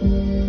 you.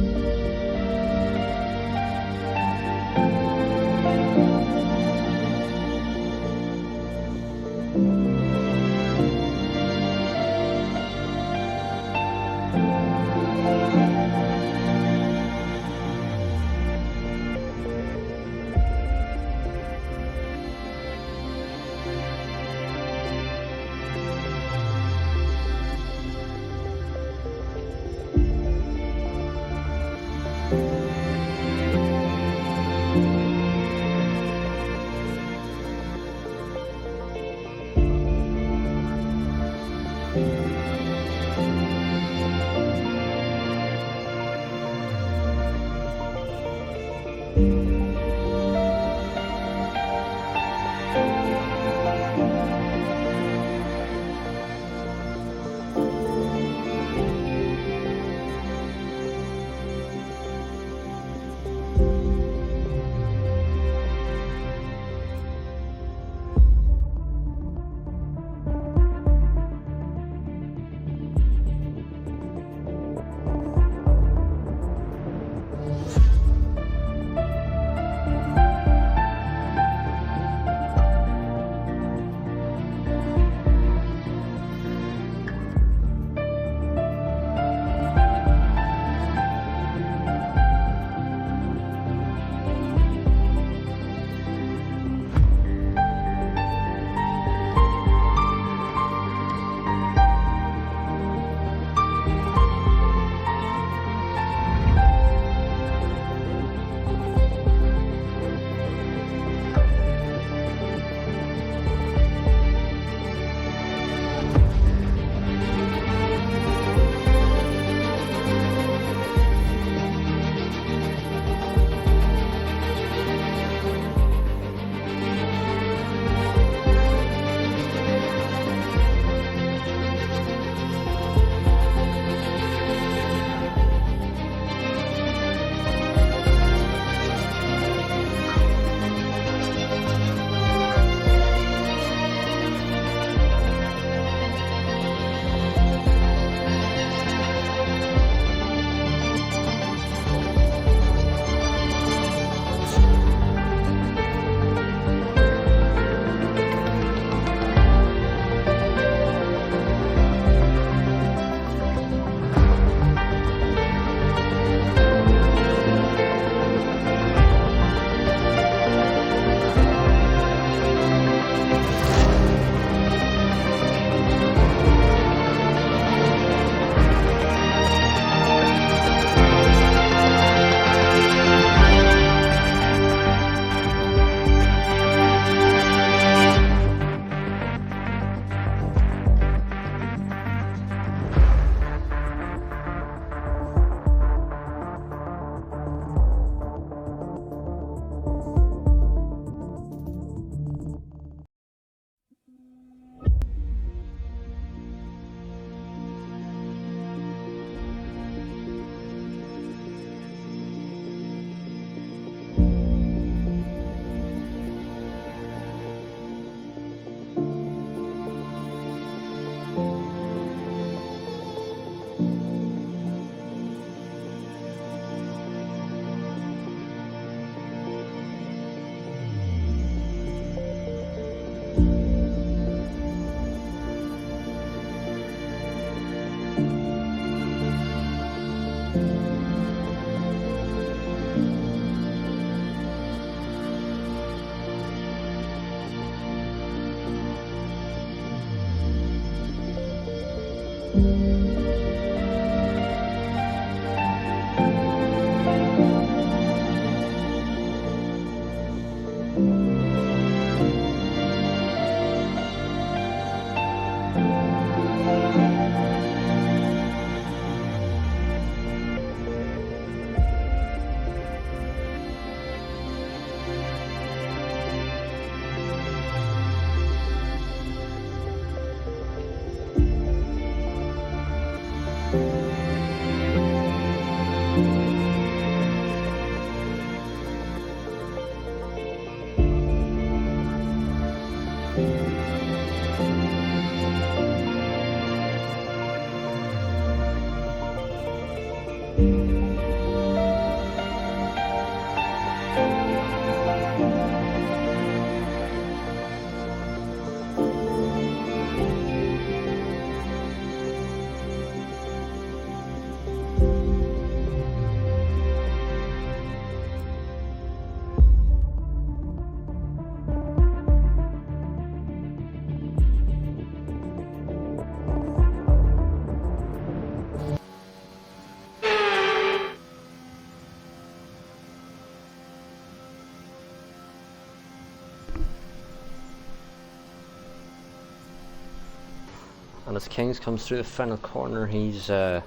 And as Kings comes through the final corner, he's a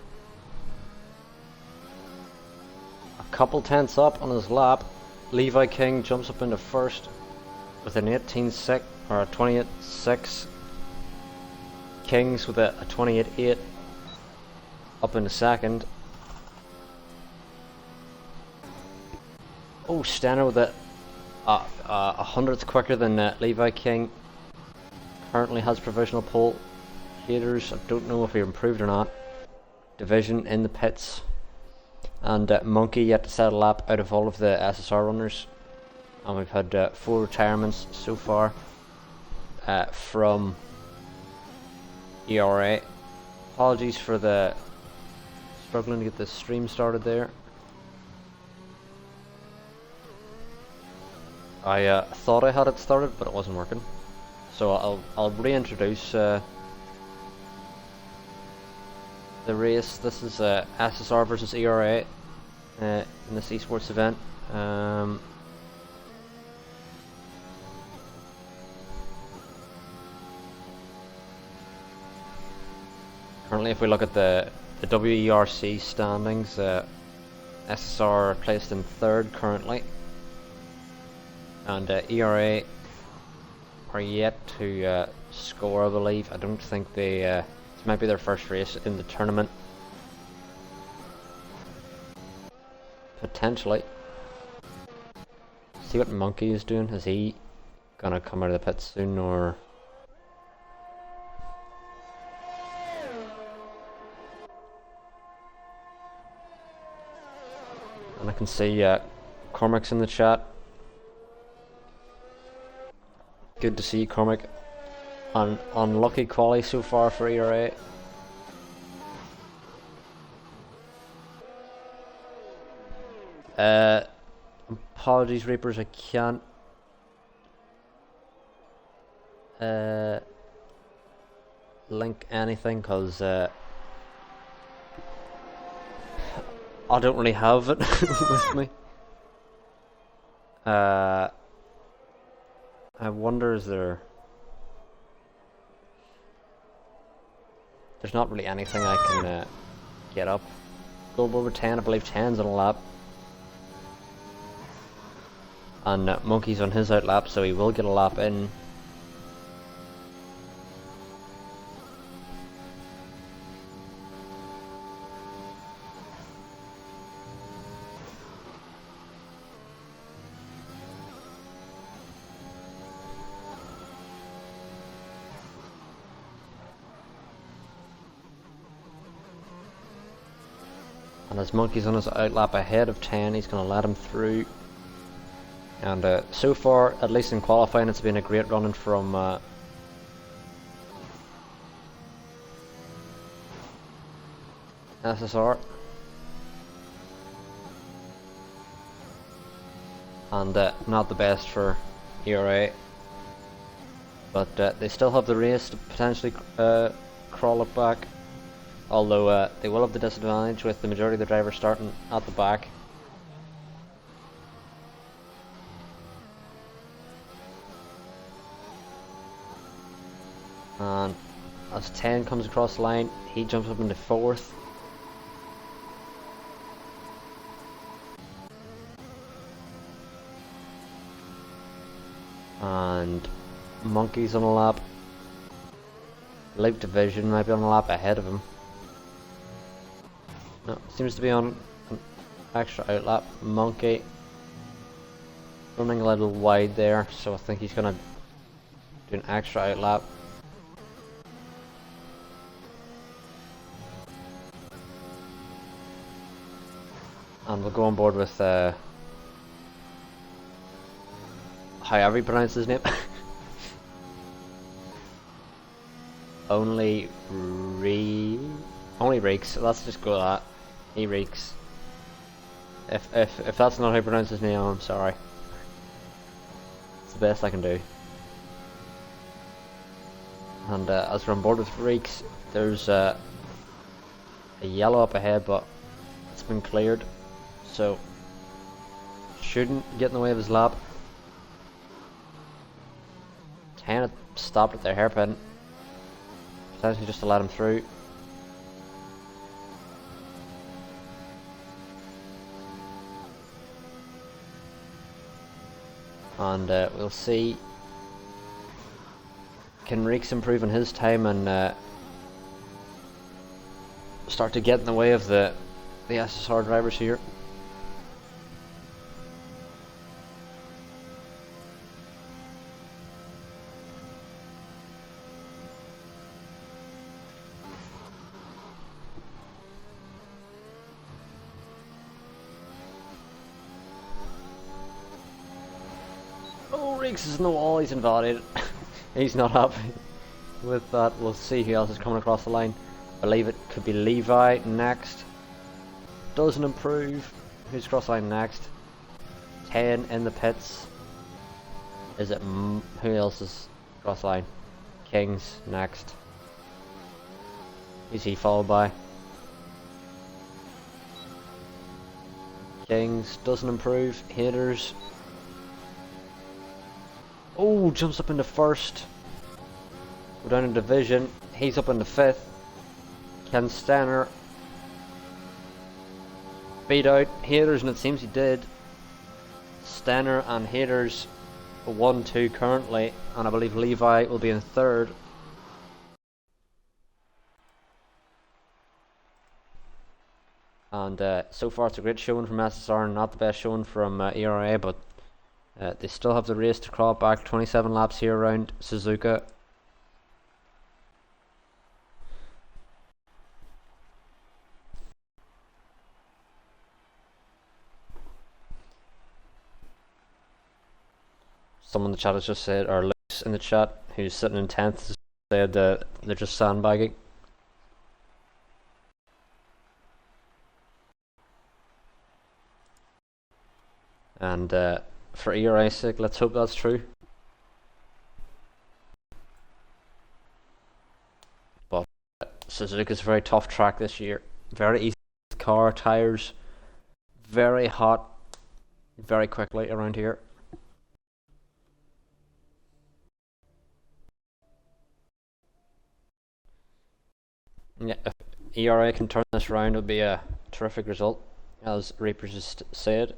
couple tenths up on his lap. Levi King jumps up into first with an 18.6 or a 28.6. Kings with a 28.8 up into second. Oh, Stenner with a hundredth quicker than Levi King. Currently has provisional pole. Haters, I don't know if he improved or not. Division in the pits. And Monkey yet to set a lap out of all of the SSR runners. And we've had 4 retirements so far from ERA. Apologies for the struggling to get the stream started there. I thought I had it started, but it wasn't working. So I'll reintroduce the race. This is Ssr Vs Era in this esports event. Currently, if we look at the WERC standings, SSR are placed in 3rd currently, and ERA are yet to score, I believe. I don't think they... this might be their first race in the tournament. Potentially. See what Monkey is doing. Is he gonna come out of the pit soon, or... And I can see Cormac's in the chat. Good to see you, Cormac. Unlucky quali so far for ERA. Apologies, Reapers, I can't link anything because I don't really have it with me. I wonder, is there's not really anything I can get up. Gold over 10, I believe 10's on a lap. And Monkey's on his out lap, so he will get a lap in. And as Monkey's on his out lap ahead of 10, he's going to let him through. And so far, at least in qualifying, it's been a great running from SSR. And not the best for ERA. But they still have the race to potentially crawl it back. Although they will have the disadvantage with the majority of the drivers starting at the back. And as 10 comes across the line, he jumps up into 4th. And Monkey's on a lap. Live Division might be on a lap ahead of him. No, seems to be on an extra out lap. Monkey running a little wide there, so I think he's gonna do an extra out lap. And we'll go on board with however you pronounce his name. Only Reeks. Let's just go with that. He reeks. If that's not how you pronounce his name, I'm sorry. It's the best I can do. And as we're on board with Reeks, there's a yellow up ahead, but it's been cleared, so shouldn't get in the way of his lap. 10 stopped at their hairpin. potentially just to let him through. And we'll see, can Reeks improve on his time and start to get in the way of the SSR drivers here. Oh, Reeks is in the wall, he's invalidated. He's not happy with that. We'll see who else is coming across the line. I believe it could be Levi next. Doesn't improve. Who's cross the line next? 10 in the pits. Is it who else is cross the line? Kings next. Who's he followed by? Kings doesn't improve. Haters. Oh, jumps up into first. We're down in division. He's up into 5th. Can Ssr beat out Haters? And it seems he did. Ssr and Haters 1-2 currently, and I believe Levi will be in 3rd. And so far it's a great showing from SSR, not the best showing from ERA, but they still have the race to crawl back. 27 laps here around Suzuka. Someone in the chat has just said, or Luke's in the chat, who's sitting in 10th, said they're just sandbagging. And for ERA's sake, let's hope that's true. But Suzuka's a very tough track this year. Very easy car, tyres, very hot, very quickly around here. Yeah, if ERA can turn this around, it'll be a terrific result, as Reapers just said.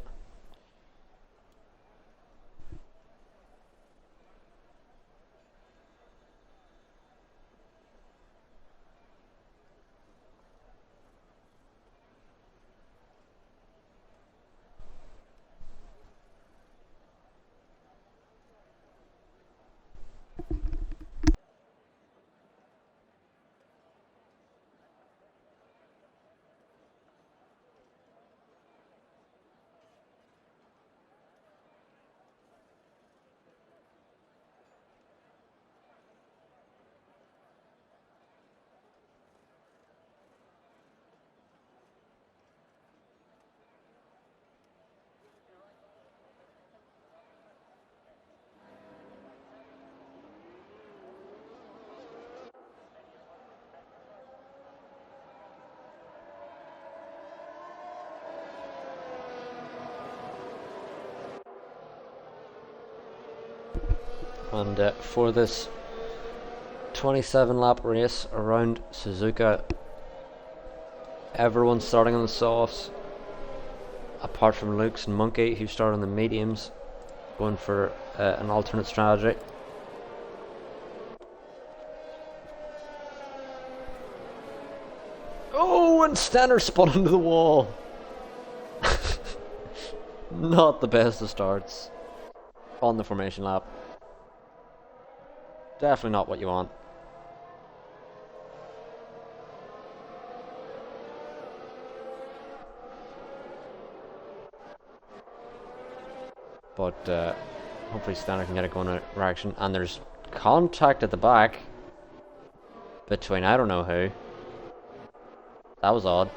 And for this 27 lap race around Suzuka, everyone's starting on the softs, apart from Luke's and Monkey, who start on the mediums, going for an alternate strategy. Oh, and Ssr spun into the wall. Not the best of starts on the formation lap. Definitely not what you want. But hopefully Ssr can get it going in a direction. And there's contact at the back between I don't know who. That was odd.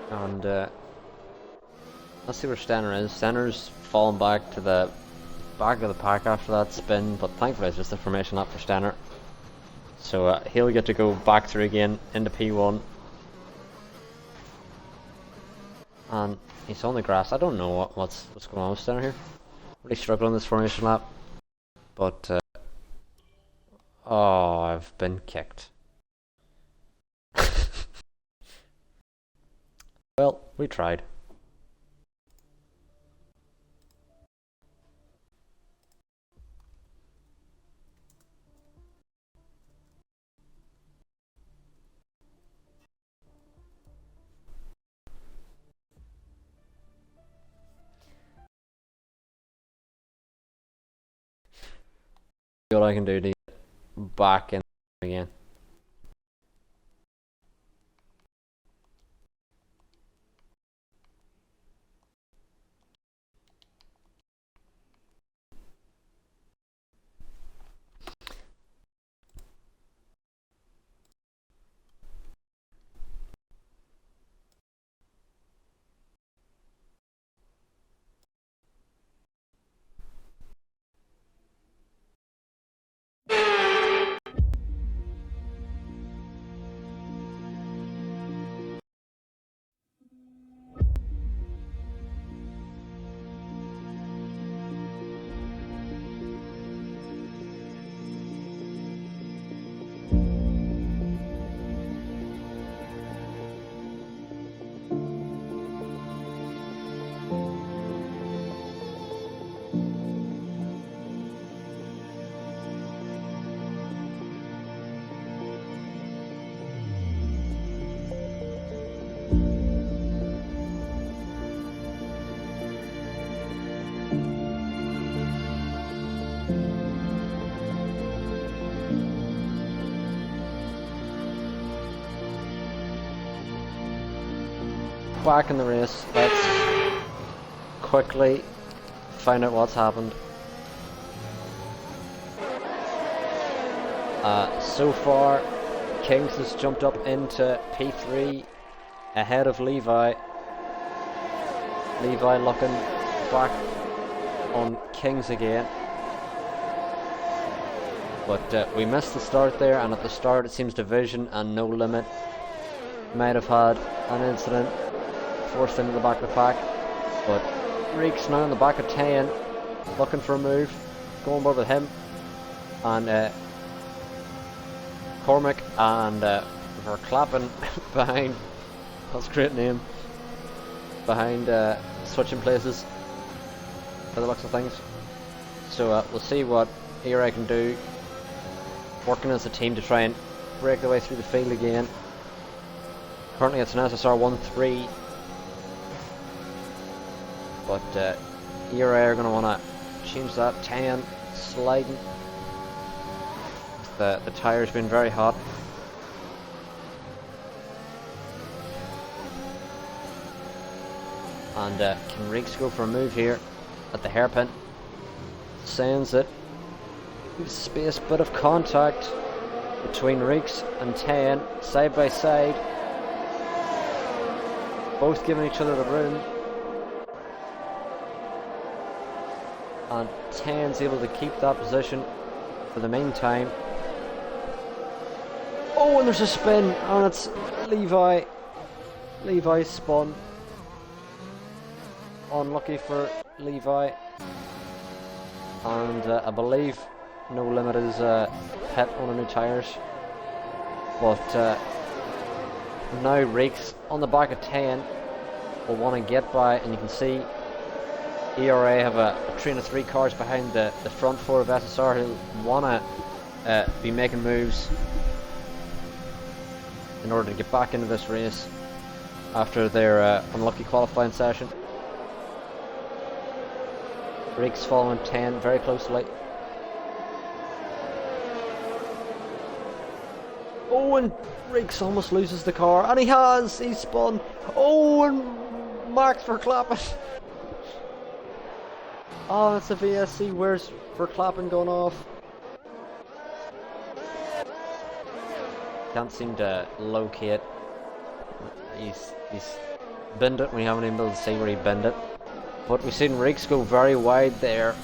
And let's see where Ssr is. Ssr's fallen back to the back of the pack after that spin, but thankfully it's just a formation lap for Stenner. So he'll get to go back through again into P1. And he's on the grass. I don't know what's going on with Stenner here. Really struggling this formation lap. But, oh, I've been kicked. Well, we tried. What I can do to get back in again. Back in the race. Let's quickly find out what's happened. So far, Kings has jumped up into P3 ahead of Levi. Levi looking back on Kings again. But we missed the start there, and at the start it seems Division and No Limit might have had an incident, forced into the back of the pack. But Reek's now in the back of 10, looking for a move, going board with him, and Cormac and Verklappen behind. That's a great name. Behind, switching places by the looks of things. So we'll see what Era can do, working as a team to try and break their way through the field again. Currently it's an SSR 1-3, but Era are going to want to change that. 10 sliding. The tyre's been very hot. And can Reeks go for a move here at the hairpin? Sends it. Space, bit of contact between Reeks and 10, side by side. Both giving each other the room. And 10's able to keep that position for the meantime. Oh, and there's a spin, and it's Levi. Levi spun. Unlucky for Levi. And I believe No Limit is pit on the new tyres. But now Reeks on the back of 10 will want to get by, and you can see ERA have a train of 3 cars behind the front 4 of SSR who want to be making moves in order to get back into this race after their unlucky qualifying session. Reeks following 10 very closely. Oh, and Reeks almost loses the car, and he's spun. Oh, and Max Verklappen. Oh, that's a VSC. Where's Verklappen going off? Can't seem to locate. He's binned it. We haven't been able to see where he binned it. But we've seen Reeks go very wide there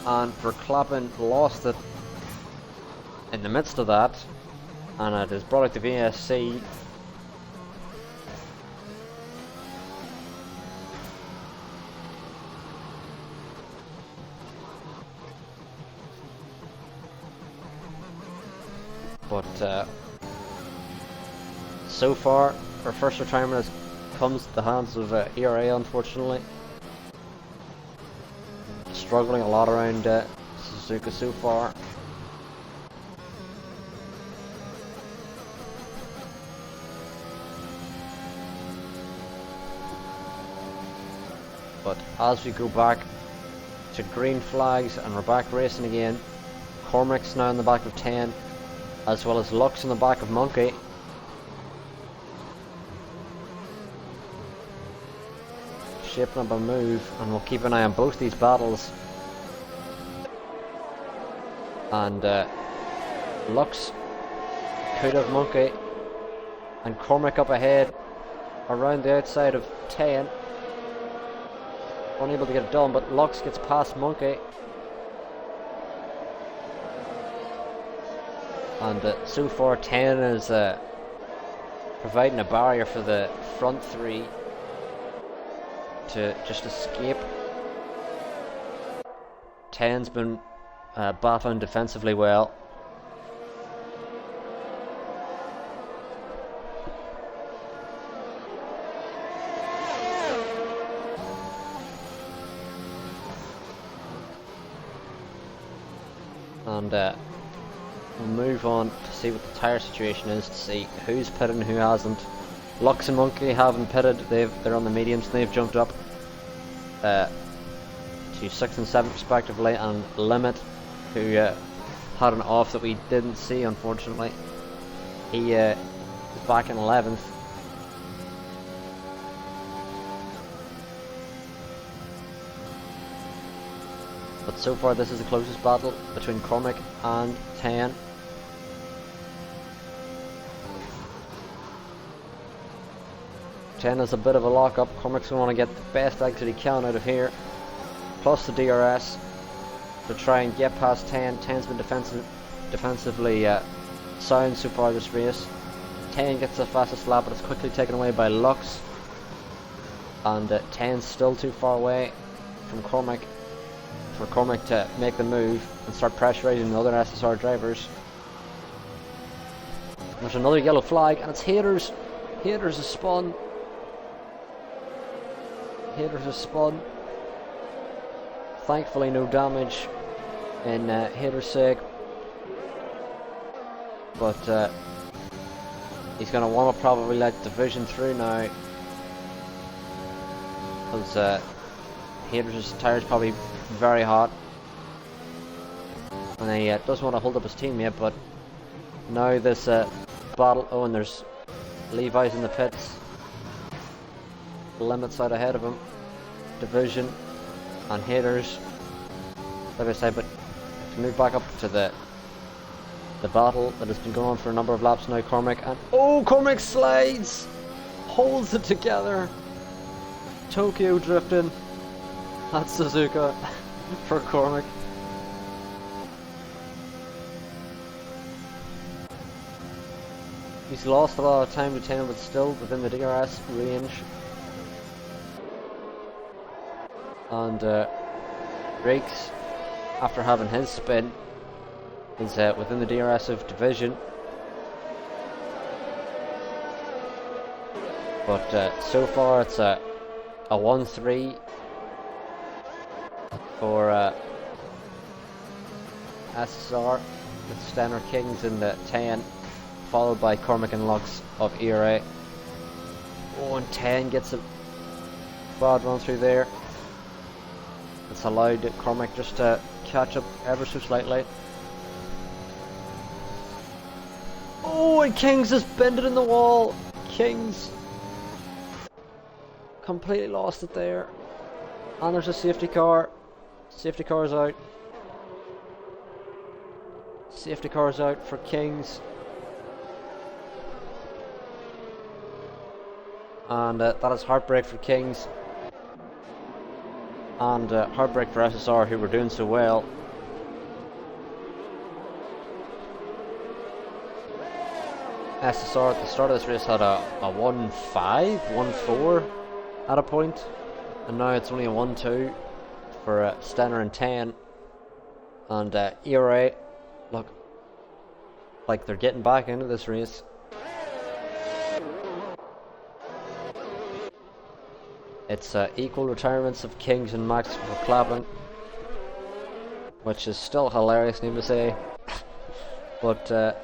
and Verklappen lost it in the midst of that, and it is brought out to VSC. But so far, our first retirement comes to the hands of ERA, unfortunately. Struggling a lot around Suzuka so far. But as we go back to green flags and we're back racing again, Cormac's now in the back of 10, as well as Lux in the back of Monkey. Shaping up a move, and we'll keep an eye on both these battles. And Lux could have Monkey, and Cormac up ahead around the outside of 10. Unable to get it done, but Lux gets past Monkey. And so far 10 is providing a barrier for the front three to just escape. 10's been battling defensively well. And we'll move on to see what the tyre situation is, to see who's pitted and who hasn't. Lux and Monkey haven't pitted, they're on the mediums, they've jumped up to 6th and 7th respectively, and Limit, who had an off that we didn't see unfortunately, he is back in 11th. But so far this is the closest battle between Cormac and 10. Has a bit of a lock-up. Cormac's going to want to get the best exit he can out of here, plus the DRS, to try and get past 10. 10's been defensively sound so far this race. 10 gets the fastest lap, but it's quickly taken away by Lux, and 10's still too far away from Cormac for Cormac to make the move and start pressurizing the other SSR drivers. There's another yellow flag, and it's Haters. Haters is spun. Haters is spun. Thankfully no damage in Haters' sake, but he's going to want to probably let Division through now, because Haters' tyre's probably very hot, and he doesn't want to hold up his team yet. But now this battle, oh, and there's Levi's in the pits. Limit's out ahead of him. Division and Haters side by side, but to move back up to the battle that has been going on for a number of laps now. Cormac, and oh, Cormac slides, holds it together. Tokyo drifting. That's Suzuka for Cormac. He's lost a lot of time to 10, but still within the DRS range. And Rakes, after having his spin, is within the DRS of Division. But so far it's a 1-3 for SSR, with Stenner Kings in the 10, followed by Cormac and Lux of ERA. Oh, and 10 gets a bad run through there. It's allowed Cormac just to catch up ever so slightly. Oh, and Kings has bended in the wall. Kings completely lost it there. And there's a safety car. Safety car's out. Safety car's out for Kings. And that is heartbreak for Kings. And heartbreak for SSR, who were doing so well. SSR at the start of this race had a 1-5, 1-4 at a point, and now it's only a 1-2 for Stenner and 10. And ERA look like they're getting back into this race. It's equal retirements of Kings and Max Verstappen, which is still hilarious, need to say. But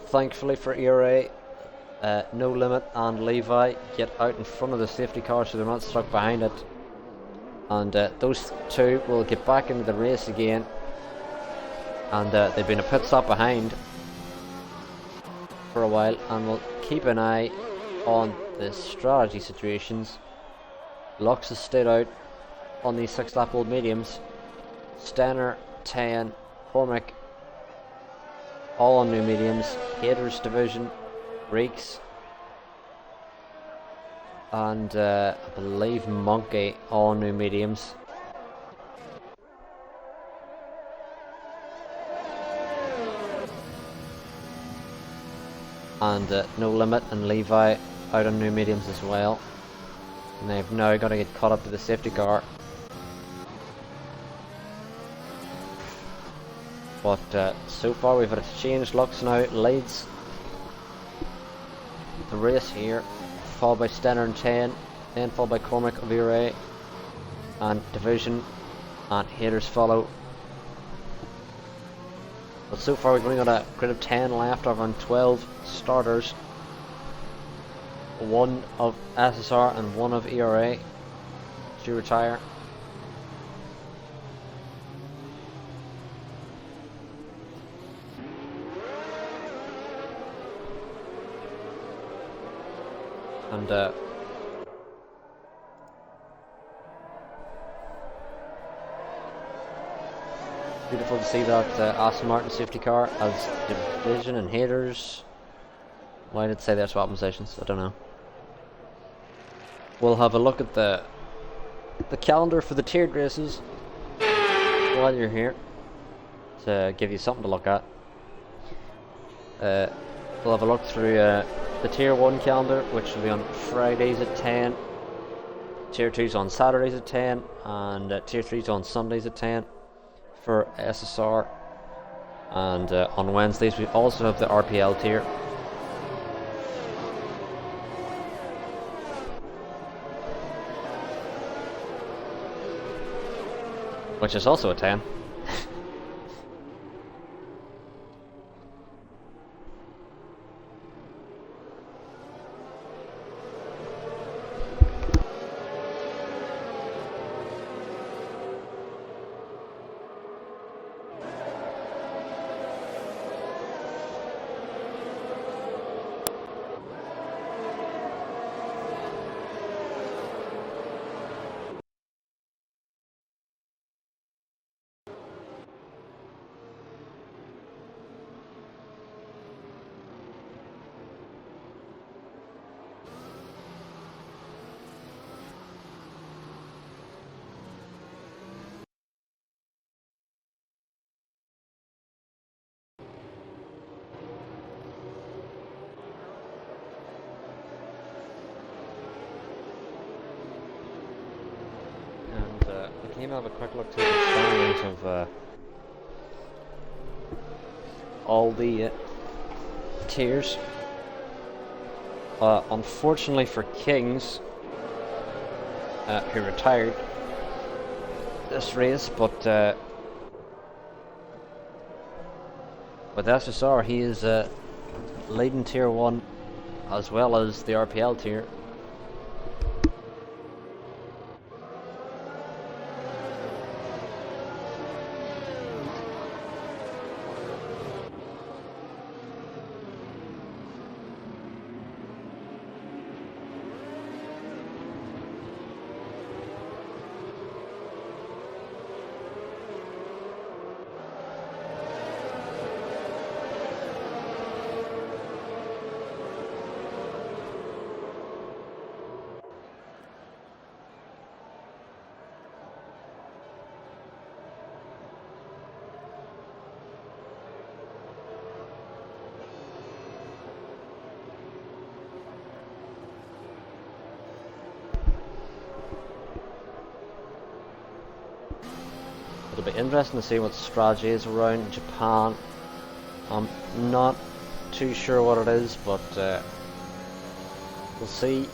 thankfully for ERA, No Limit and Levi get out in front of the safety car, so they're not stuck behind it. And those two will get back into the race again. And they've been a pit stop behind for a while, and we'll keep an eye on the strategy situations. Lux has stayed out on these 6-lap old mediums. Stenner, 10, Cormac, all on new mediums. Haters division, Reeks, and I believe Monkey, all new mediums. And No Limit and Levi out on new mediums as well. And they've now got to get caught up to the safety car. But so far we've had a change. Lux now leads the race here, followed by Stenner and 10, then followed by Cormac of ERA and Division, and Haters follow. But so far we've only got a grid of 10 left over on 12 starters. One of SSR and one of ERA to retire. And beautiful to see that Aston Martin safety car as Division and Haters. Why did it say they're swapping positions? I don't know. We'll have a look at the calendar for the tiered races while you're here to give you something to look at. We'll have a look through the Tier 1 calendar, which will be on Fridays at 10, Tier 2's on Saturdays at 10, and Tier 3's on Sundays at 10 for SSR. And on Wednesdays we also have the RPL tier. Which is also a 10. We can have a quick look through the standings of all the tiers. Unfortunately for Kings, who retired this race, but with SSR he is leading Tier 1 as well as the RPL tier. it'll be interesting to see what strategy is around Japan. I'm not too sure what it is, but we'll see.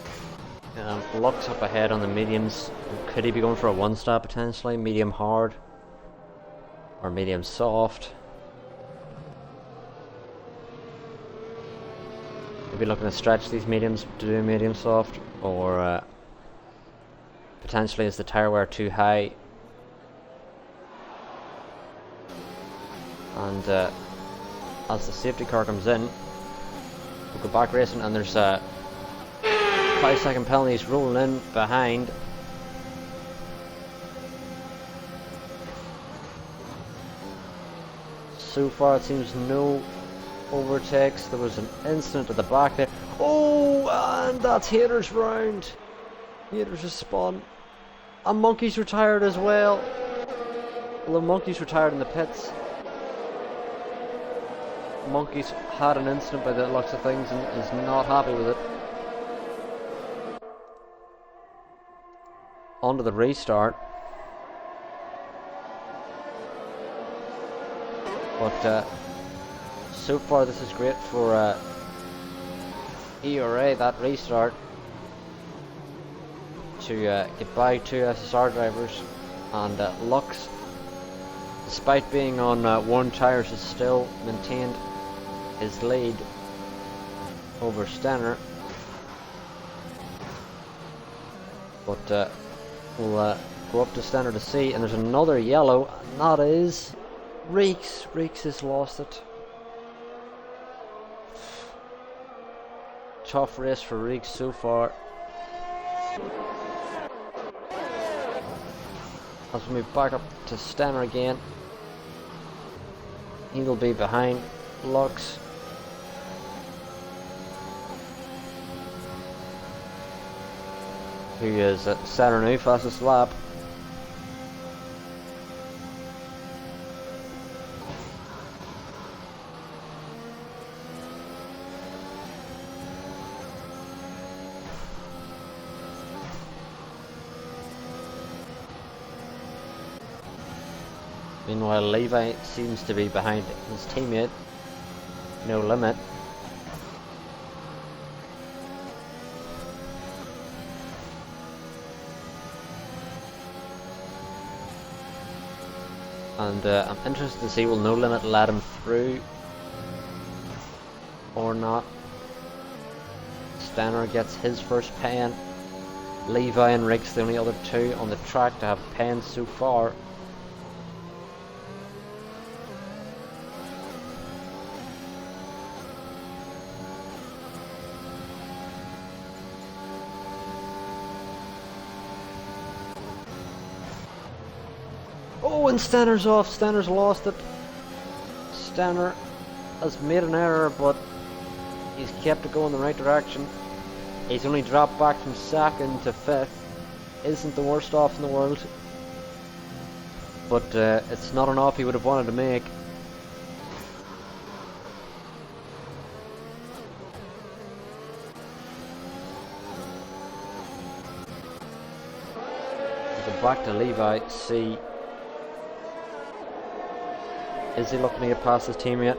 Lux up ahead on the mediums. Could he be going for a one-star potentially? Medium hard or medium soft? Maybe looking to stretch these mediums to do medium soft, or potentially is the tire wear too high? And as the safety car comes in, we'll go back racing, and there's 5-second penalties rolling in behind. So far it seems no overtakes. There was an incident at the back there. Oh, and that's Haters round. Haters has spun. And Monkey's retired as well. Although Monkey's retired in the pits. Monkey's had an incident by the looks of things and is not happy with it. On to the restart. But so far this is great for ERA, that restart, to get by 2 SSR drivers, and Lux, despite being on worn tyres, has still maintained his lead over Ssr. But we'll go up to Ssr to see, and there's another yellow, and that is Reeks. Reeks has lost it. Tough race for Reeks so far. As we move back up to Ssr again, he'll be behind Lux. Who is at Ssr now, fastest lap. Meanwhile, Levi seems to be behind his teammate, No Limit. And I'm interested to see, will No Limit let him through or not. Ssr gets his first pen. Levi and Riggs, the only other two on the track to have pens so far. Oh, and Stanner's off. Stanner's lost it. Stanner has made an error, but he's kept it going in the right direction. He's only dropped back from second to fifth. Isn't the worst off in the world, but it's not an off he would have wanted to make. We'll go back to Levi, see. Is he looking to get past his team yet?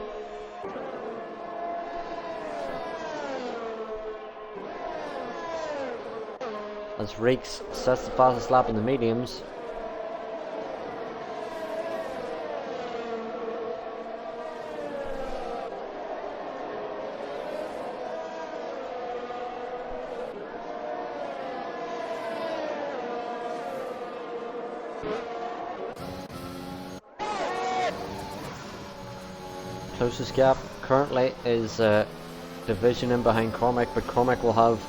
As Reeks sets the fastest lap in the mediums. Closest gap currently is Division in behind Cormac, but Cormac will have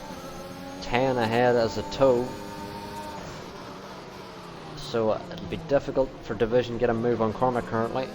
10 ahead as a tow, so it'll be difficult for Division to get a move on Cormac currently.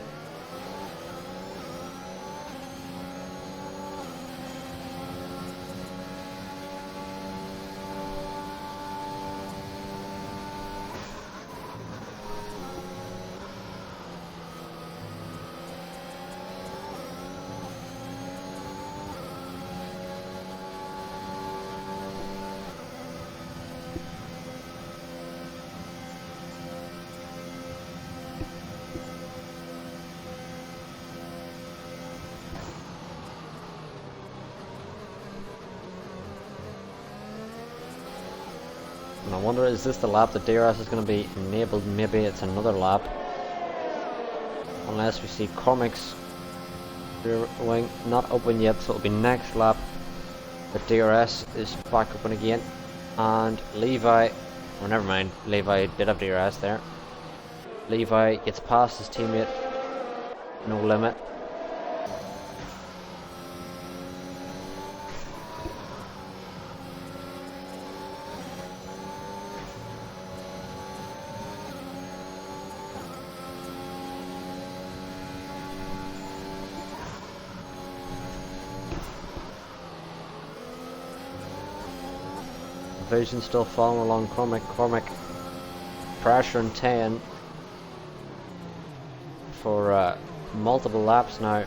And I wonder, is this the lap that DRS is going to be enabled? Maybe it's another lap. Unless we see Cormac's rear wing not open yet, so it'll be next lap. The DRS is back open again. And Levi, oh never mind, Levi did have DRS there. Levi gets past his teammate, no limit. Vision still following along Cormac. Cormac pressure in 10 for multiple laps now.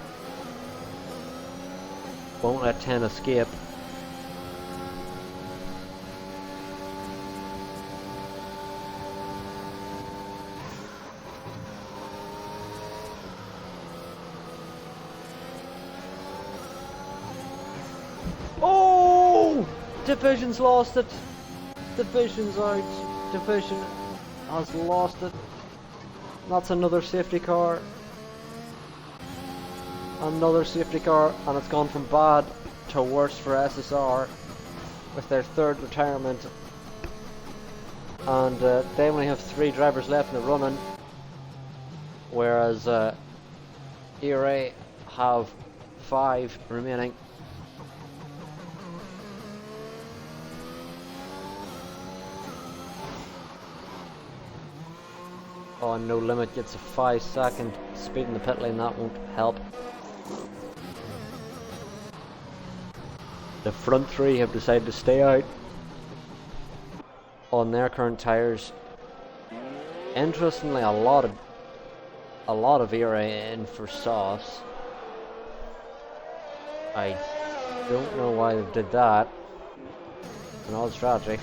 Won't let 10 escape. Oh! Division's lost it. Division's out. Division has lost it. That's another safety car. Another safety car, and it's gone from bad to worse for SSR with their third retirement. And they only have 3 drivers left in the running, whereas ERA have 5 remaining. Oh, and No Limit gets a 5-second speed in the pit lane. That won't help. The front 3 have decided to stay out on their current tyres. Interestingly, a lot of ERA in for softs. I don't know why they did that. It's an odd strategy.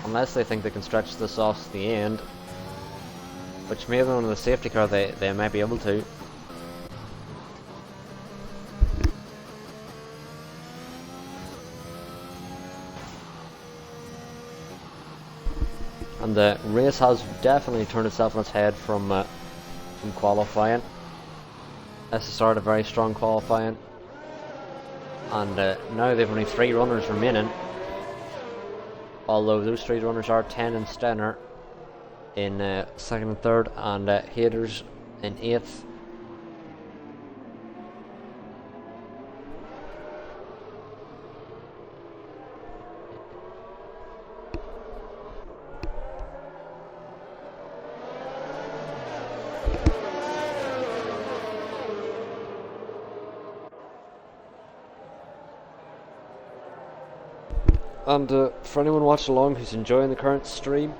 Unless they think they can stretch the softs to the end, which maybe on the safety car they might be able to. And the race has definitely turned itself on its head from qualifying. SSR had a very strong qualifying, and now they've only 3 runners remaining. Although those 3 runners are 10 and Stenner in 2nd and 3rd, and Haters in 8th. And for anyone watching along who's enjoying the current stream,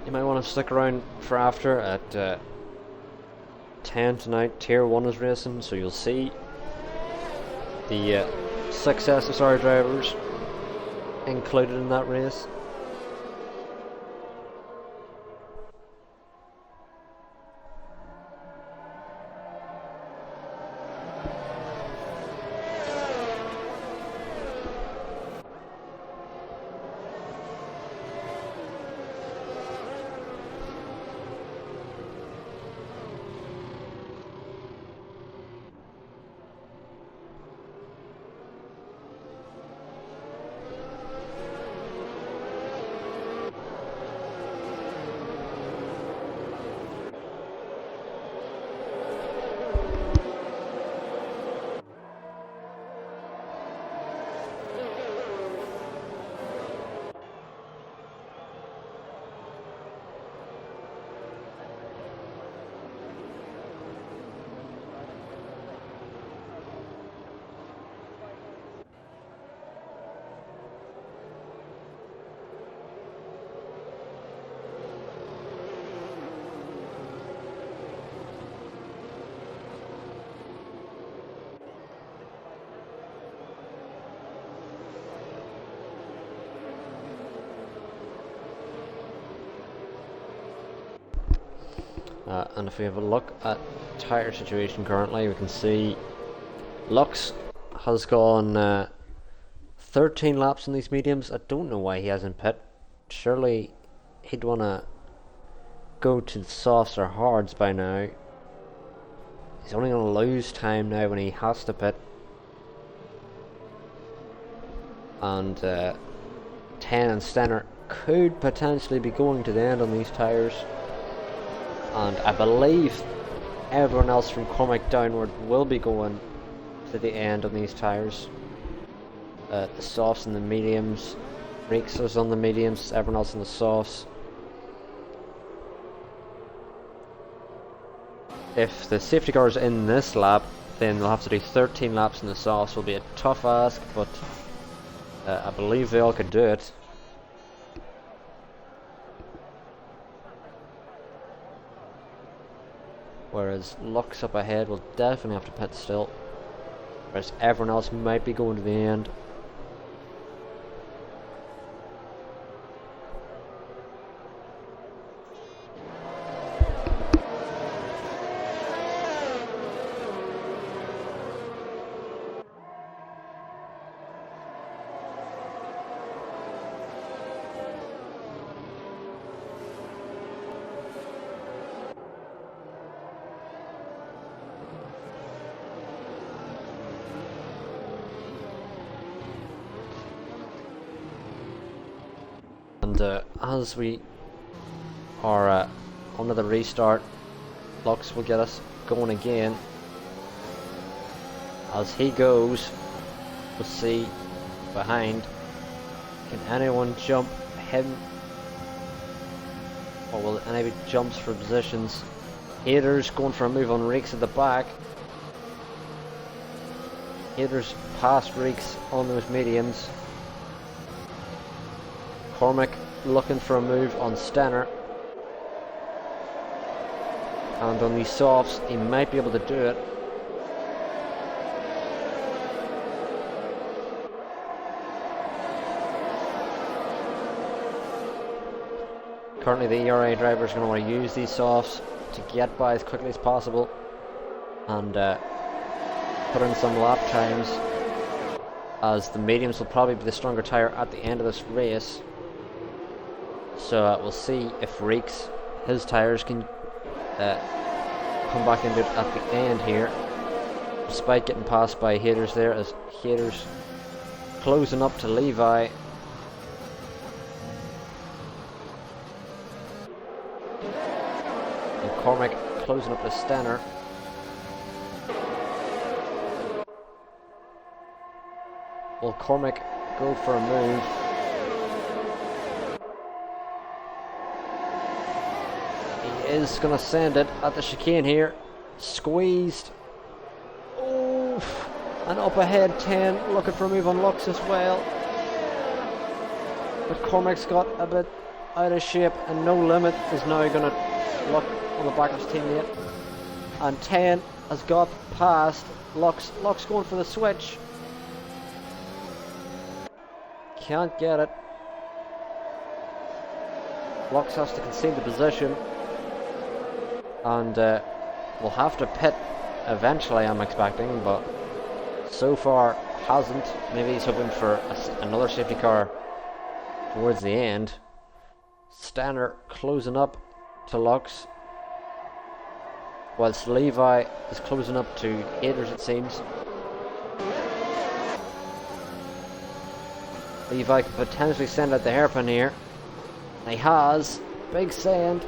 you might want to stick around for after at 10 tonight. Tier 1 is racing, so you'll see the 6 SSR drivers included in that race. And if we have a look at tyre situation currently, we can see Lux has gone 13 laps in these mediums. I don't know why he hasn't pit. Surely he'd want to go to the softs or hards by now. He's only going to lose time now when he has to pit. And 10 and Stenner could potentially be going to the end on these tyres. And I believe everyone else from Cormac downward will be going to the end on these tyres. The softs and the mediums. Racers on the mediums, everyone else on the softs. If the safety car is in this lap, then they'll have to do 13 laps in the softs. Will be a tough ask, but I believe they all could do it. Whereas Lux up ahead will definitely have to pit still. Whereas everyone else might be going to the end. And as we are onto the restart, Lux will get us going again. As he goes, we'll see behind. Can anyone jump him? Or will anybody jumps for positions? Haters going for a move on Reeks at the back. Haters past Reeks on those mediums. Cormac looking for a move on Stenner. And on these softs, he might be able to do it. Currently the ERA driver is going to want to use these softs to get by as quickly as possible and put in some lap times, as the mediums will probably be the stronger tyre at the end of this race. So we'll see if Reeks, his tyres can come back into it at the end here, despite getting passed by Haters there, as Haters closing up to Levi. And Cormac closing up to Stenner. Will Cormac go for a move? Is going to send it at the chicane here. Squeezed. Oof. And up ahead 10 looking for a move on Lux as well. But Cormac's got a bit out of shape, and No Limit is now going to look on the back of his teammate. And 10 has got past Lux. Lux going for the switch. Can't get it. Lux has to concede the position. And we'll have to pit eventually, I'm expecting, but so far hasn't. Maybe he's hoping for another safety car towards the end. Stenner closing up to Lux, whilst Levi is closing up to Haters, it seems. Levi could potentially send out the hairpin here. And he has. Big send.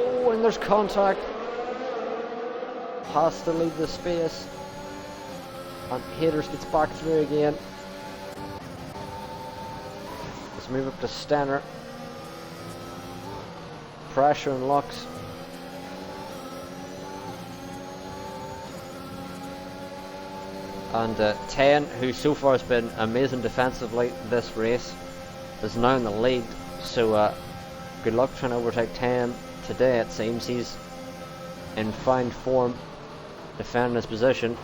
Oh, and there's contact. Has to leave the space. And Haters gets back through again. Let's move up to Stenner. Pressure and Lux. And 10, who so far has been amazing defensively this race, is now in the lead. So good luck trying to overtake 10 today. It seems he's in fine form defending his position.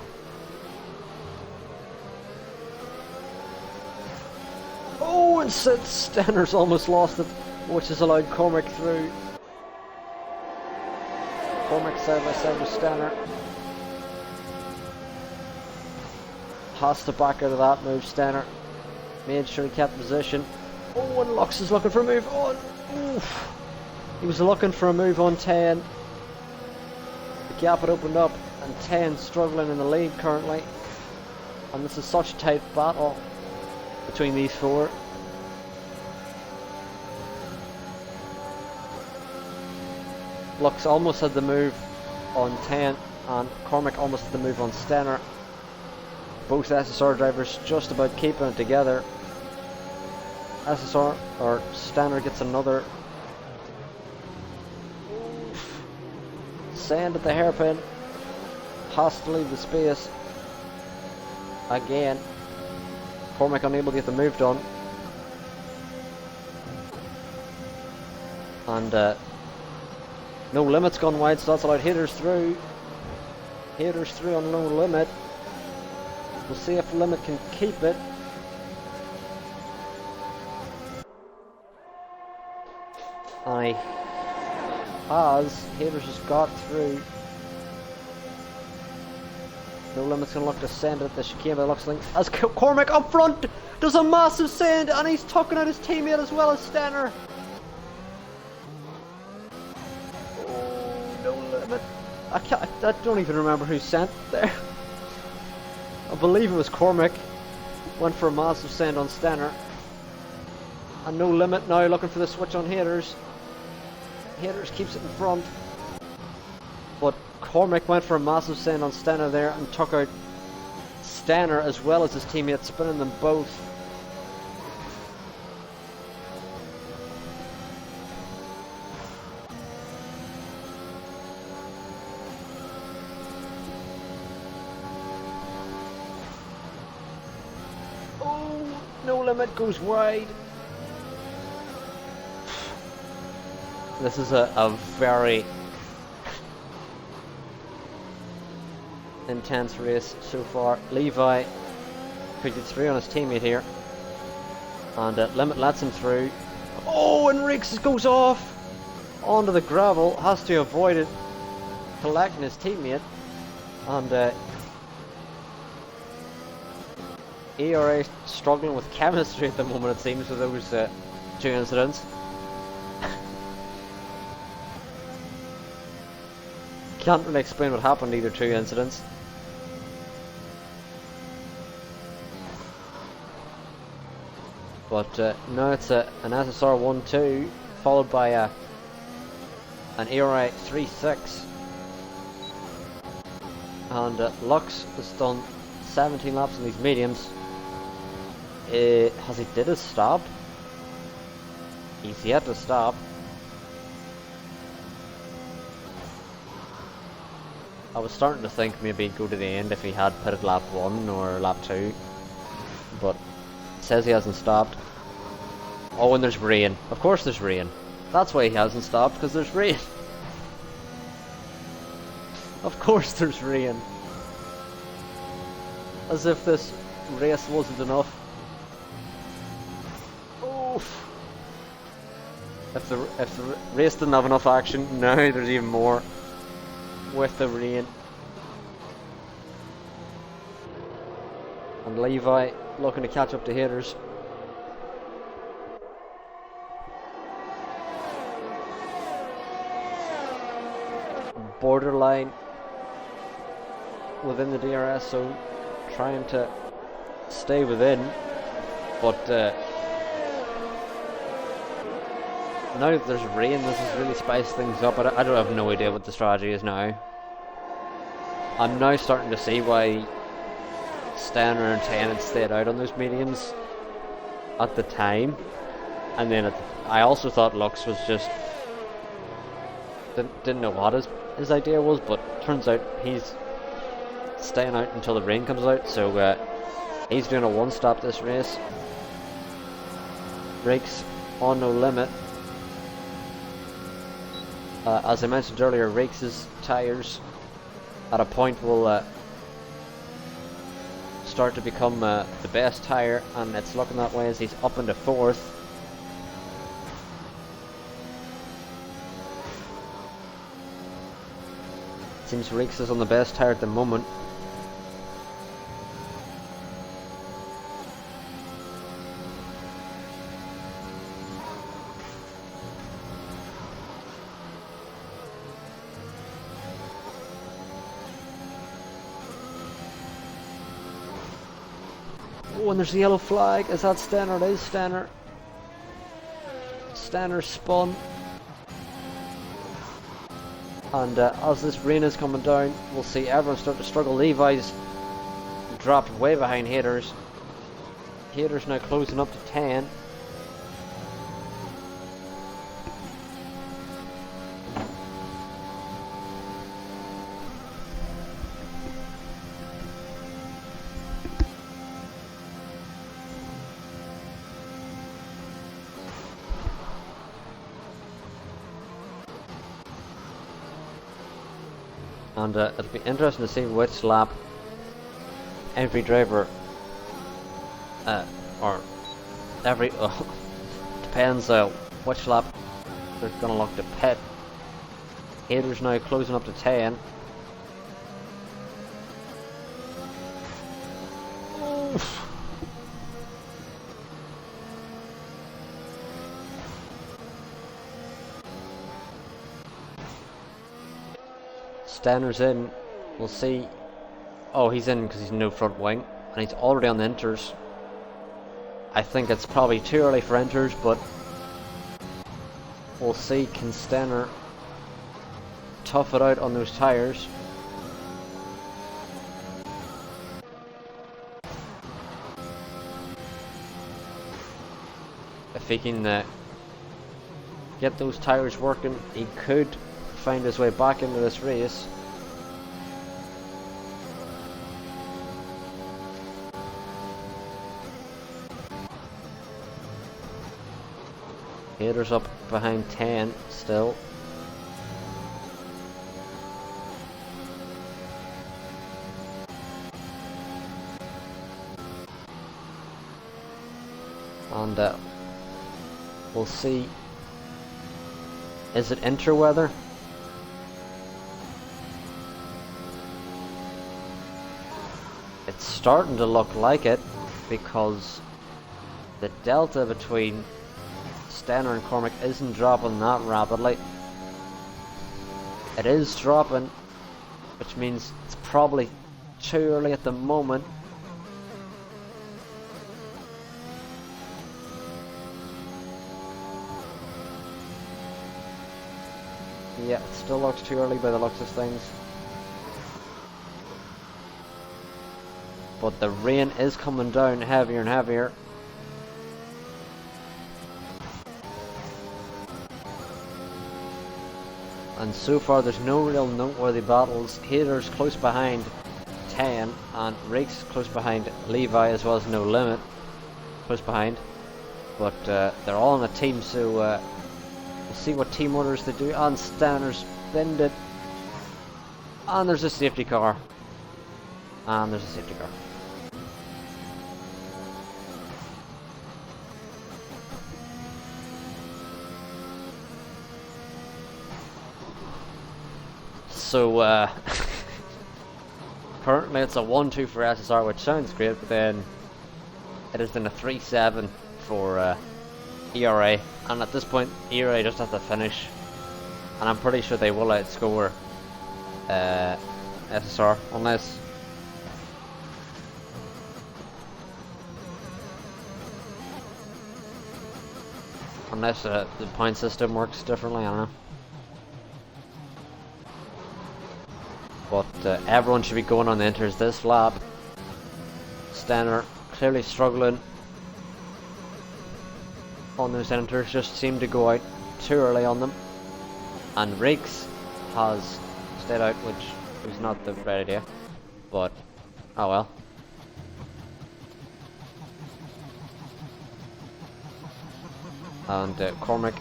Oh, and Stenner's almost lost it, which has allowed Cormac through. Cormac side by side with Stenner. Has to back out of that move, Stenner. Made sure he kept position. Oh, and Lux is looking for a move on. Oof. He was looking for a move on 10. The gap had opened up, and 10 struggling in the lead currently. And this is such a tight battle between these four. Lux almost had the move on 10, and Cormac almost had the move on Stenner. Both SSR drivers just about keeping it together. SSR or Stenner gets another sand at the hairpin. Has to leave the space again. Cormac unable to get the move done, and No Limit's gone wide, so that's allowed Haters through. Haters through on No Limit. We'll see if Limit can keep it. And he has. Haters has got through. No Limit's going to look to send it at the chicane, but it looks like as Cormac up front does a massive send, and he's tucking out his teammate as well as Stenner. Oh, No Limit. I don't even remember who sent there. I believe it was Cormac. Went for a massive send on Stenner. And No Limit now looking for the switch on Haters. Haters keeps it in front. But Cormac went for a massive send on Stenner there and took out Stenner as well as his teammate, spinning them both. Oh, No Limit goes wide. This is a very intense race so far. Levi could get through on his teammate here, and Limit lets him through. Oh, and Riggs goes off onto the gravel, has to avoid it, collecting his teammate, and ERA struggling with chemistry at the moment, it seems, with those two incidents. Can't really explain what happened, either two incidents. But now it's an SSR 1-2, followed by an ERA 3-6. And Lux has done 17 laps in these mediums. Has he did his stop? He's yet to stop. I was starting to think maybe he'd go to the end if he had pitted lap 1 or lap 2, but it says he hasn't stopped. Oh, and there's rain. Of course there's rain. That's why he hasn't stopped, because there's rain. Of course there's rain. As if this race wasn't enough. Oof. If the race didn't have enough action, now there's even more. With the rain. And Levi looking to catch up to Haters. Borderline within the DRS zone, trying to stay within, but now that there's rain, this has really spiced things up. I don't have no idea what the strategy is now. I'm now starting to see why Stenner and 10 had stayed out on those mediums at the time, and then I also thought Lux was just didn't know what his idea was, but turns out he's staying out until the rain comes out. So he's doing a one-stop this race. Brakes on No Limit. As I mentioned earlier, Rakes' tyres at a point will start to become the best tyre, and it's looking that way as he's up into 4th. Seems Rakes is on the best tyre at the moment. Oh, and there's the yellow flag. Is that Ssr? It is Ssr. Ssr spun. And as this rain is coming down, we'll see everyone start to struggle. Levi's dropped way behind Haters. Haters now closing up to 10. And it'll be interesting to see which lap every driver, or every, depends which lap they're gonna look to pit. Haters now closing up to 10. Ssr's in. We'll see. Oh, he's in because he's no front wing, and he's already on the inters. I think it's probably too early for inters, but we'll see. Can Ssr tough it out on those tires? If he can get those tires working, he could find his way back into this race. Haters up behind 10 still. And we'll see. Is it interweather? It's starting to look like it, because the delta between Ssr and Cormac isn't dropping that rapidly. It is dropping, which means it's probably too early at the moment. Yeah, it still looks too early by the looks of things. But the rain is coming down heavier and heavier. And so far there's no real noteworthy battles. Haters close behind 10, and Rakes close behind Levi, as well as No Limit close behind. But they're all in a team, so we'll see what team orders they do. And Ssr's binned it. And there's a safety car. And there's a safety car. So currently it's a 1-2 for SSR, which sounds great, but then it has been a 3-7 for ERA, and at this point ERA just has to finish, and I'm pretty sure they will outscore SSR unless the point system works differently. I don't know. But everyone should be going on the inters this lap. Ssr clearly struggling on those inters, just seemed to go out too early on them. And Rakes has stayed out, which is not the right idea. But, oh well. And Cormac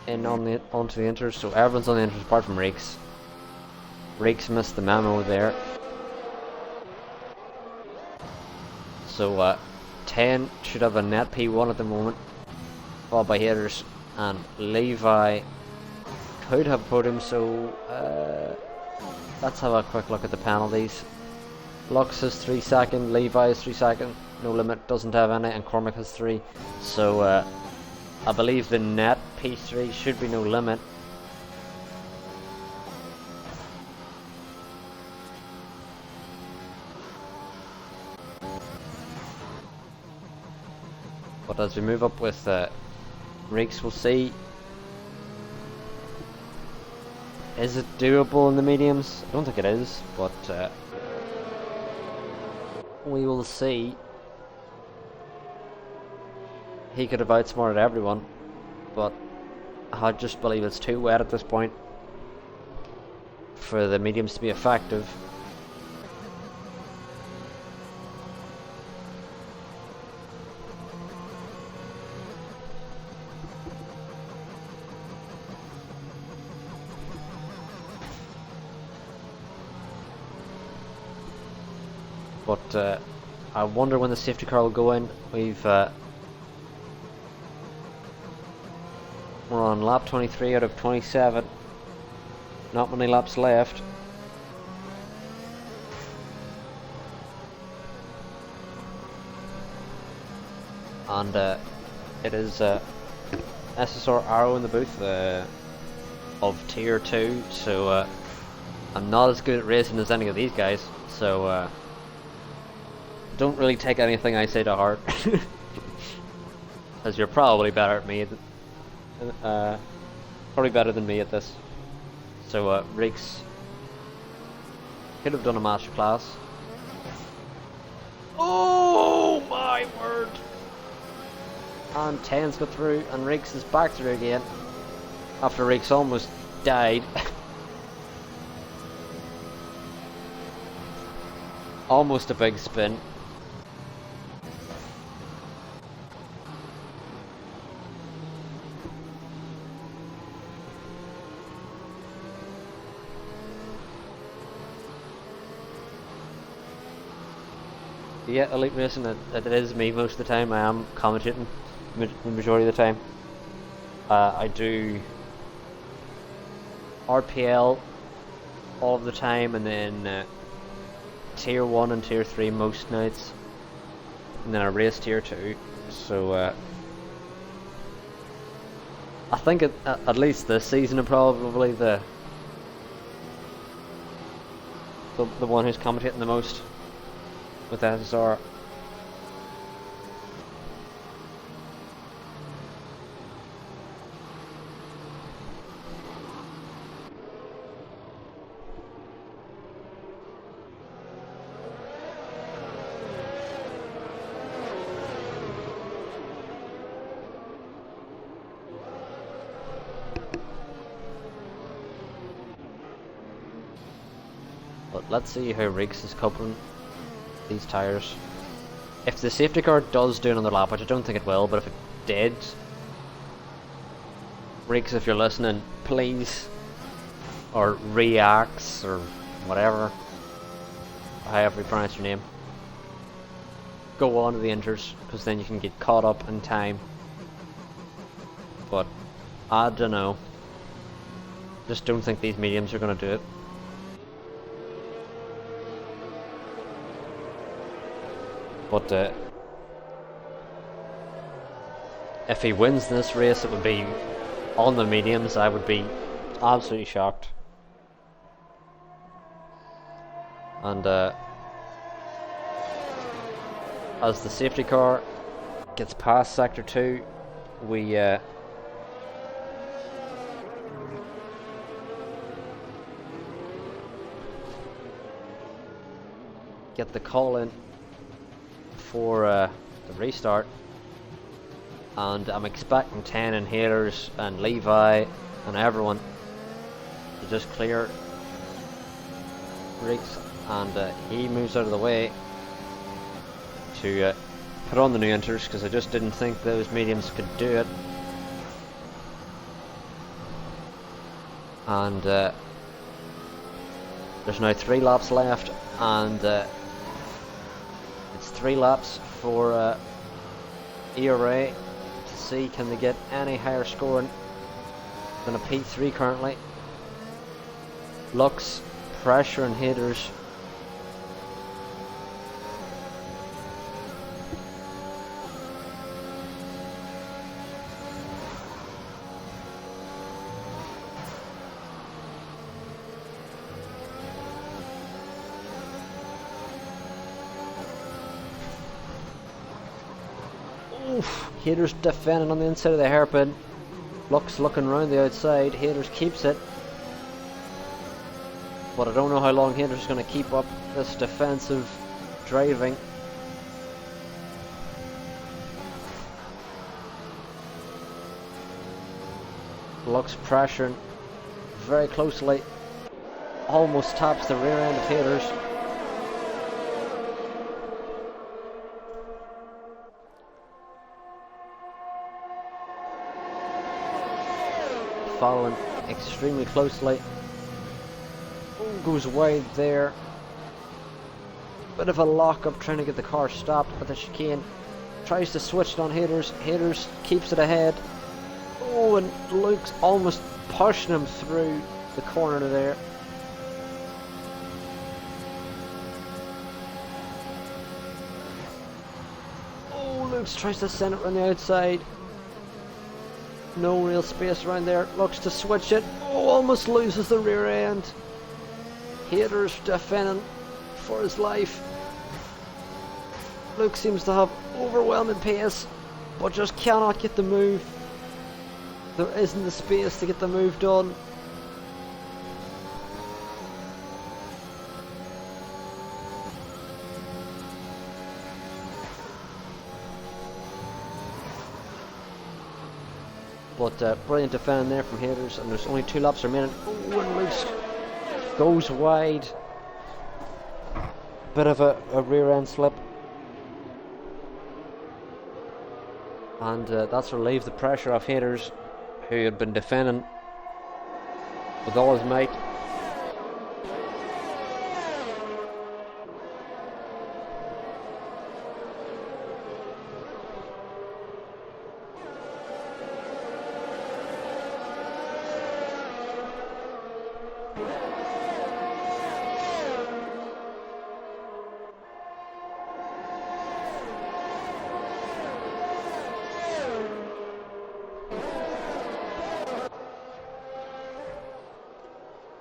in on onto the inters, so everyone's on the inters apart from Rakes. Rakes missed the memo there. So 10 should have a net P1 at the moment, followed by Haters, and Levi could have podium. So let's have a quick look at the penalties. Lux has 3 seconds, Levi has 3 seconds, No Limit doesn't have any, and Cormac has 3. So I believe the net P3 should be No Limit. But as we move up with Reeks, we'll see. Is it doable in the mediums? I don't think it is, but we will see. He could have outsmarted everyone, but I just believe it's too wet at this point for the mediums to be effective. But I wonder when the safety car will go in. We're on lap 23 out of 27. Not many laps left. And it is Ssr Arrow in the booth of tier 2, so I'm not as good at racing as any of these guys, so don't really take anything I say to heart, as you're probably better at me, probably better than me at this. So Reeks could have done a masterclass. Oh my word! And 10's got through, and Reeks is back through again after Reeks almost died. Almost a big spin. Yeah, Elite Racing, it is me most of the time. I am commentating the majority of the time. I do RPL all of the time, and then tier 1 and tier 3 most nights, and then I race tier 2. So I think at least this season I'm probably the one who's commentating the most with Ssr. But let's see how Reeks is coping these tyres. If the safety car does do another lap, which I don't think it will, but if it did, Reeks, if you're listening, please, or Reacts, or whatever, however you pronounce your name, go on to the inters, because then you can get caught up in time. But I don't know, just don't think these mediums are going to do it. But if he wins this race, it would be on the mediums. I would be absolutely shocked. And as the safety car gets past sector 2, we get the call in for the restart, and I'm expecting 10 inhalers and Levi and everyone to just clear Reeks, and he moves out of the way to put on the new inters, because I just didn't think those mediums could do it. And there's now 3 laps left, and it's 3 laps for ERA to see can they get any higher scoring than a P3 currently. Lux, pressure and haters. Haters defending on the inside of the hairpin. Lux looking around the outside. Haters keeps it. But I don't know how long Haters is going to keep up this defensive driving. Lux pressuring very closely. Almost taps the rear end of Haters. Following extremely closely. Goes wide there. Bit of a lock up trying to get the car stopped at the chicane. Tries to switch it on Haters. Haters keeps it ahead. Oh, and Luke's almost pushing him through the corner there. Oh, Luke's tries to send it around the outside. No real space around there. Looks to switch it. Oh, almost loses the rear end. Haters defending for his life. Luke seems to have overwhelming pace, but just cannot get the move. There isn't the space to get the move done. But brilliant defending there from Haters, and there's only 2 laps remaining. Oh, and Luke goes wide. Bit of a rear end slip. And that's relieved the pressure off Haters, who had been defending with all his might.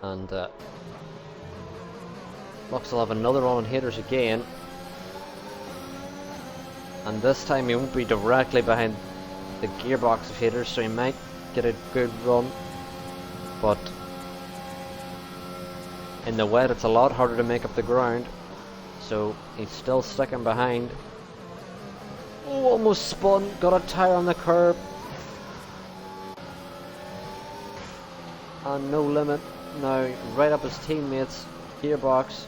And Lux will have another run on Haters again, and this time he won't be directly behind the gearbox of Haters, so he might get a good run, but in the wet it's a lot harder to make up the ground, so he's still sticking behind. Oh, almost spun, got a tyre on the curb, and no limit. Now right up his teammates' gearbox.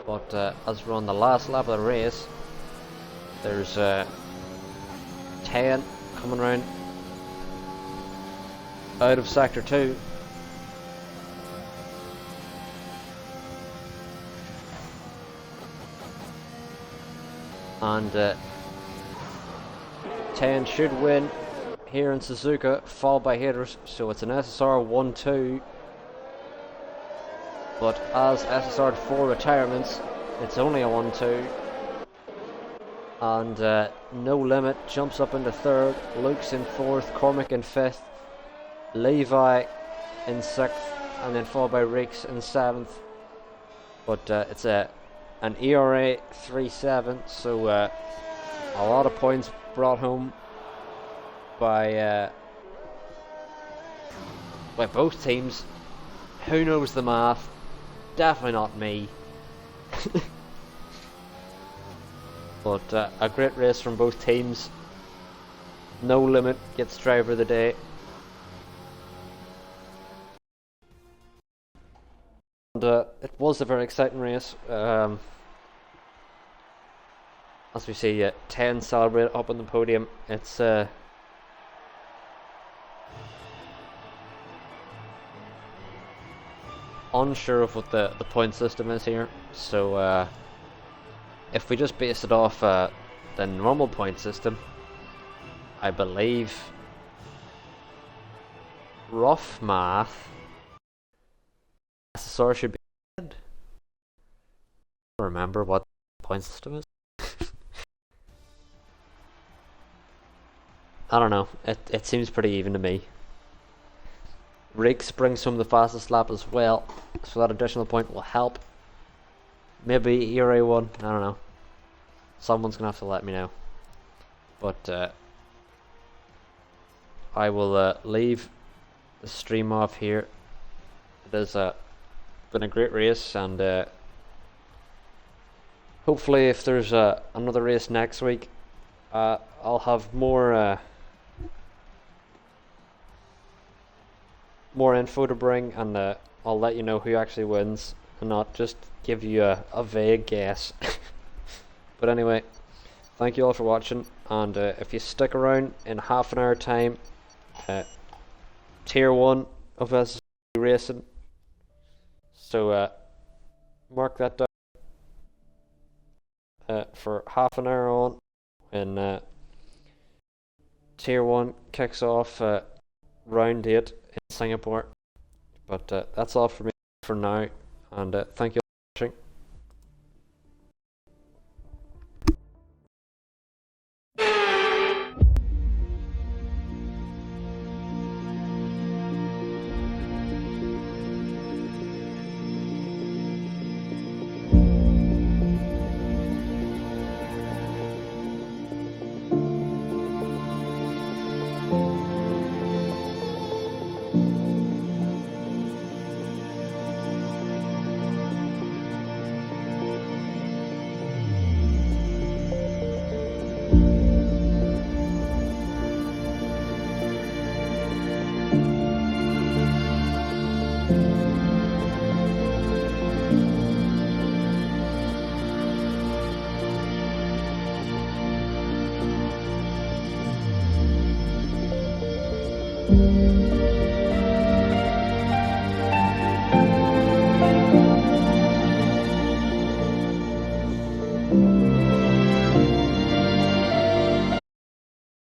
But as we're on the last lap of the race, there's 10 coming round out of sector 2. And 10 should win here in Suzuka, followed by Haters, so it's an SSR 1-2. But as SSR 4 retirements, it's only a 1-2. And No Limit jumps up into 3rd, Luke's in 4th, Cormac in 5th, Levi in 6th, and then followed by Reeks in 7th. But it's an ERA 3-7, so a lot of points brought home by both teams. Who knows the math? Definitely not me. But a great race from both teams. No Limit gets driver of the day. And it was a very exciting race. As we see 10 celebrate up on the podium. It's unsure of what the point system is here, so if we just base it off the normal point system, I believe, rough math, Ssr should be dead. I don't remember what the point system is. I don't know, it seems pretty even to me. Reeks brings some of the fastest lap as well, so that additional point will help. Maybe Era 1, I don't know. Someone's gonna have to let me know. But I will leave the stream off here. It has been a great race, and hopefully if there's another race next week, I'll have more info to bring, and I'll let you know who actually wins and not just give you a vague guess. But anyway, thank you all for watching, and if you stick around in half an hour time, tier 1 of Ssr Racing, so mark that down for half an hour on when tier 1 kicks off round 8 in Singapore. But that's all for me for now, and thank you all.